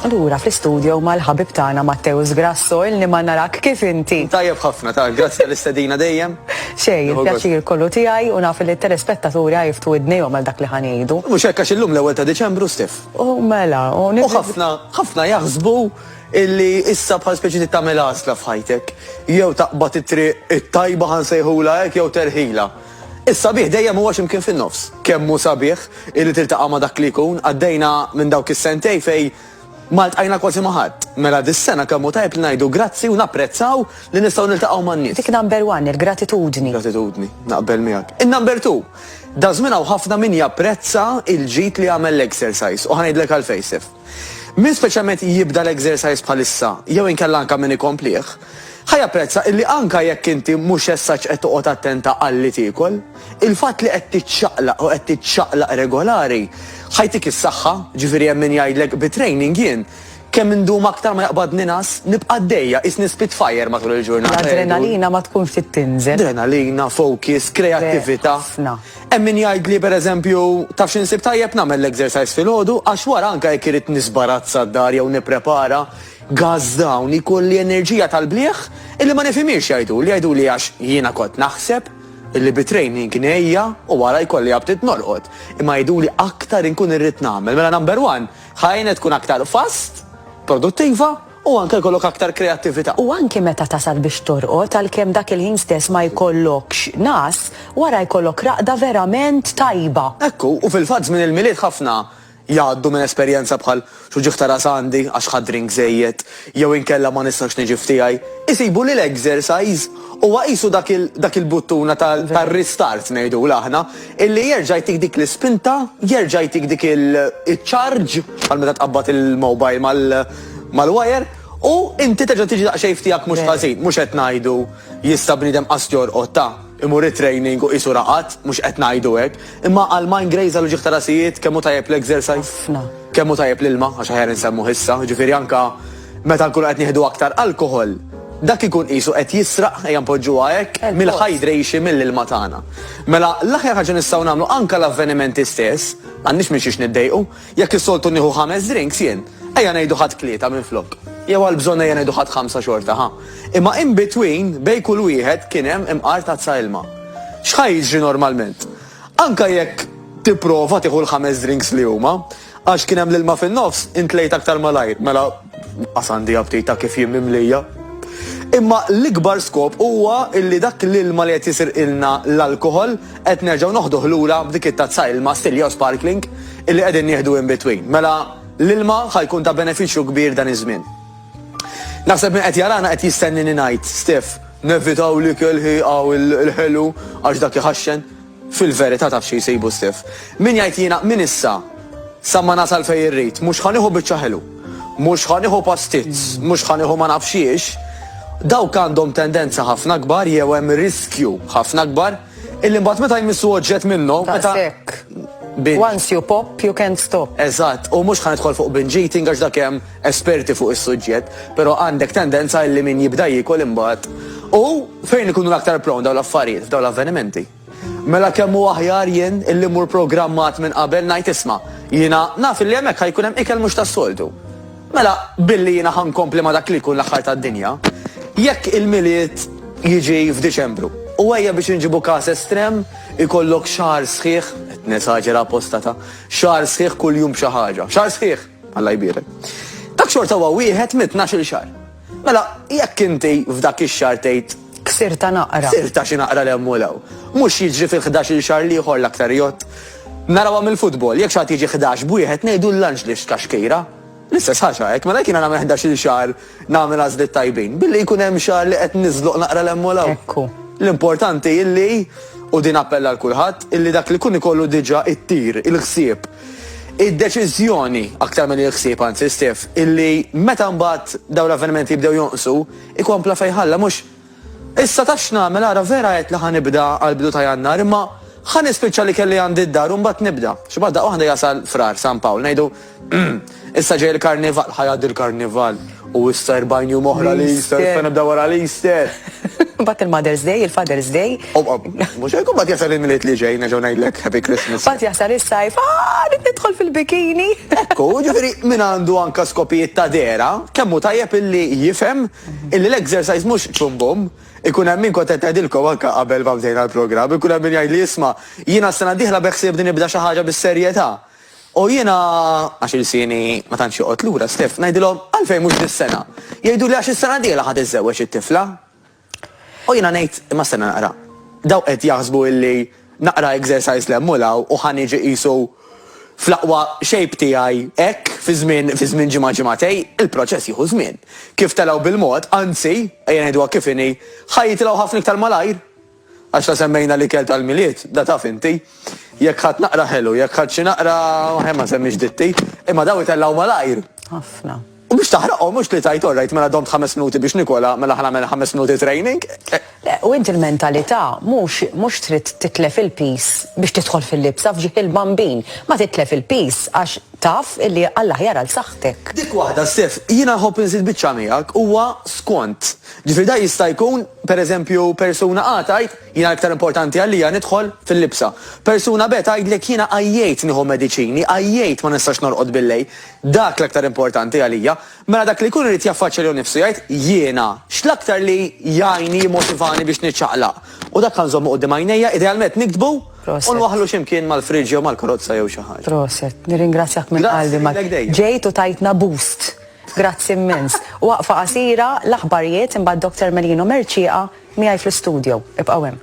Lura fl-istudio mal-ħabib tagħna Matteus Grasso illi ma narak kif inti. Tajjeb ħafna, grazzi għall-istedina dejjem. Xejn, il-pjaċir kollu tiegħi u naf li t-telespettaturi għajftu id-nejhom għal dak li ħaniedu. Mhux hekk għax illum l-ewwel ta' Diċembru Stef. U mela, U ħafna jaħsbu illi issa bħal speċi tagħmel għażla f'ħajtek. Jew taqbad it-triq it-tajba ħansejħula hekk jew terħila. Is-sabiħ dejjem huwa x'imkien fin-nofs. Kemm hu sabiħ illi tiltaqa' ma' dak li jkun għaddejna minn dawk is-sentej fej ma ltqajna kważi ma' ħadd. Mela dis-sena kemm hu tajb li ngħidu grazzi u napprezzaw li nistgħu niltaqgħu man-nies. Dik number one, il-gratitudni. Gratitudni, naqbel miegħek. In-number two, da żmien hawn ħafna min japprezza il-ġid li għamel l-exercise u ħanejdlek għal-fejsif. Min speċjalment jibda l-exercise bħalissa, jew inkella anke min ikomplih, ħajapprezza illi anka jekk inti mhux essaċ qed toqgħod attenta għalli tiekol, il-fatt li qed titxaqlaq u qed titxaqlaq regolari ħajtik is-saħħa, ġifieri hemm min jgħidlek bit-training jien kemm indum aktar ma jaqbad ninas nibqa' għaddejja isni spitfire matul il-ġurnata. L-adrenalina ma tkunx tittinżel. Adrenalina, focus, kreattività. Hemm min jgħidli pereżempju taf x'insib tajjeb nagħmel l-exercise filgħodu għax wara anke jekk irid nisbarazza d-dar jew nipprepara gas down ikolli enerġija tal-blieħ illi ma nifhimiex jgħidu li għax jiena kont naħseb illi bit-training ngħejja u wara jkolli abtit norqod. Imma jgħiduli aktar inkun irrid nagħmel. Mela number one, ħajnet tkun aktar fast, produttiva u anke jkollok aktar kreattività. U anke meta tasal biex torqod għalkemm dak il-ħin stess ma jkollokx nas, wara jkollok raqda verament tajba. Ekku, u fil-fatt minn il-miliet ħafna jgħaddu minn esperjenza bħal xuġiħ ta' rasandi għax ħadrink żejjed, jew inkella ma nistax niġi tiegħi. Isibu li l-exercise u għajisu dak il-buttuna tal-restart ngħidu aħna, illi jerġa' jtik dik l-ispinta, jerġa' jtik dik il-charge bħal meta tqabbad il-mobile mal-wire u inti terġa' tiġi daqsxejn tiegħek mhux ħażin, mhux qed ngħidu jista' bniedem qas jorqod ta' imur it-training u qisu raqat, mhux qed ngħidu hekk, imma għal mind graze għal ġieħ ta' rasijiet kemm hu tajjeb l-exercise, kemm hu tajjeb l-ilma għax aħjar insemmu issa, ġifieri anke meta nkunu qed nieħdu aktar alkohol, dak ikun qisu qed jisraq ejja npoġġuha hekk mill-hydration mill-ilma tagħna. Mela l-aħjar ħaġa nistgħu nagħmlu anke l-avvenimenti stess, m'għandniex minn xiex niddejqu, jekk is-soltu nieħu 5 drinks jien, ejja ngħidu ħadd tlieta minflok. Jew għal bżonn ejja ngħidu ħadd 5 xorta ħa. Imma in between bejn kull wieħed kien hemm imqar tazza ilma. X'ħaj jiġri normalment? Anke jekk tipprova tieħu l-5 drinks li huma, għax kien hemm l-ilma fin-nofs intlejt aktar malajr, mela qasandi btejta kif jien mimlija. Imma l-ikbar skop huwa illi dak l-ilma li qed jisirqilna l-alkohol qed nerġgħu noħduh lura b'dik it-tazza ilma stilja u sparkling illi qegħdin nieħdu in between. Mela l-ilma ħajkun ta' benefiċċju kbir dan iż-żmien. Naħseb min qed jarana qed jistennini ngħid, Stef, nevitaw li kelħiqa u l-ħelu għax dak iħaxxen. Fil-verità taf xi jsibu Stef. Min jgħid jiena min issa sa ma nasal fejn irrid, mhux ħanieħu biċċa ħelu, mhux ħanieħu pastizz, mhux ħanieħu ma nafx xiex, dawk għandhom tendenza ħafna kbar jew hemm riskju ħafna kbar illi mbagħad meta jmissu oġġett minnu meta once you pop, you can't stop. Eżatt, u mhux ħanidħol fuq binge eating għax dak hemm esperti fuq is-suġġett, però għandek tendenza illi min jibda jiekol imbagħad. U fejn ikunu l-aktar prone dawn l-affarijiet f'dawn l-avvenimenti. Mela kemm hu aħjar jien illi mmur programmat minn qabel ngħid isma' jiena naf illi hemmhekk ħajkun hemm ikel mhux tas-soltu. Mela billi jiena ħankompli ma dak li jkun l-aħħar tad-dinja, jekk il-miliet jiġi f'Diċembru u ejja biex inġibu każ estrem ikollok xahar sħiħ, qed nesaġera apostata, xahar sħiħ kuljum b'xi ħaġa, xahar sħiħ, Alla jbierek. Dak xorta huwa wieħed mit 12-il xahar. Mela jekk inti f'dak ix-xahar tgħid ksirta naqra. Ksirta xi naqra l-emmulaw. Mhux jiġri fil-11-il xahar li ieħor l-aktar jott. Narawha mill-futbol, jekk xagħti jiġi 11 b'wieħed ngħidu l-lunch li xkaxkejra. L-istess ħaġa hekk, mela jekk jiena nagħmel 11-il xahar nagħmel għażliet tajbin, billi jkun hemm xahar li qed niżloq naqra l-emmulaw. Ekku. L-importanti illi, u din appella l kulħadd, illi dak li kun ikollu diġà it-tir, il-ħsieb, id-deċiżjoni aktar minn il-ħsieb anzi Stef, illi meta mbagħad dawn l-avvenimenti jibdew jonqsu, ikompla fejħalla mhux issa tax nagħmel ara vera qed li ħanibda għall-bidu ta' Jannar, imma ħanispiċċa li kelli għandi d-dar u mbagħad nibda. Xi bad waħda jasal frar San Pawl ngħidu issa ġej il-karnival, ħajad il-karnival. U issa 40 jum oħra li Easter, fa nibda wara l-Easter. Bat il-Mother's Day, il-Father's Day. Mux għajkum bat jasal il-miliet li ġej, neġaw najdlek Happy Christmas. Bat jasal il-sajf, nidħol fil-bikini. Ekku, ġifiri, min għandu anka skopijiet ta' dera, kemmu tajjeb illi jifem illi l-exercise mux ċumbum, ikun hemm min kont qed tgħidilkom anke qabel ma bdejna l-programm, ikun hemm min jgħid li jisma' jiena s-sena d-dieħla beħsieb din nibda xi ħaġa bis-serjetà. U jiena għax il-sini ma tantx joqgħod lura Stef, ngħidilhom għalfejn mhux dis-sena. Jgħidu li għax is-sena d-dieħla ħadd iżżewweġ it-tifla. U jiena ngħid imma stenna naqra. Daw qed jaħsbu illi naqra exercise l-emmulaw u ħaniġi qisu fl-aqwa shape tiegħi hekk fi żmien ġimgħatej, il-proċess jieħu żmien. Kif telgħu bil-mod, anzi, ejja ngħiduha kif inhi, ħajjitilgħu ħafna iktar malajr. Għax ta' semmejna li kell tal-miliet, da taf inti. Jekk ħadd naqra ħelu, jekk ħadd xi naqra ma semmix ditti, imma daw itellgħu malajr. Ħafna. U biex taħraqhom mhux li tajt orrajt mela domt 5 minuti biex nikola mela ħnamel 5 minuti training. U inti il-mentalità mhux trid titlef il-pis biex tidħol fil-libsa fġieħ il-bambin. Ma titlef il-pis għax taf illi Alla jara l-saħħtek. Dik waħda Stef, jiena nħobb inżid biċċa miegħek huwa skont. Ġifieri da jista' jkun pereżempju persuna A tajt jiena aktar importanti għalija nidħol fil-libsa. Persuna B tgħidlek jiena għajjejt nieħu mediċini, għajjejt ma nistax norqod billej. Dak l-aktar importanti għalija. Mela dak li jkun irid jaffaċċja lil nifsu jgħid jiena x'l-aktar li jgħinni jimmotivani biex niċċaqlaq. U dak kan żommu qudiem għajnejja idealment nikdbu u nwaħħlu x'imkien mal-friġġ jew mal-karozza jew xi ħaġa. Proset, nirringrazzjak minn qalbi ġejt u tajtna boost. Grazzi immens. Waqfa qasira l-aħbarijiet imbagħad Dr. Melino Merċieqa miegħi fl-istudio. Ibqgħu hemm.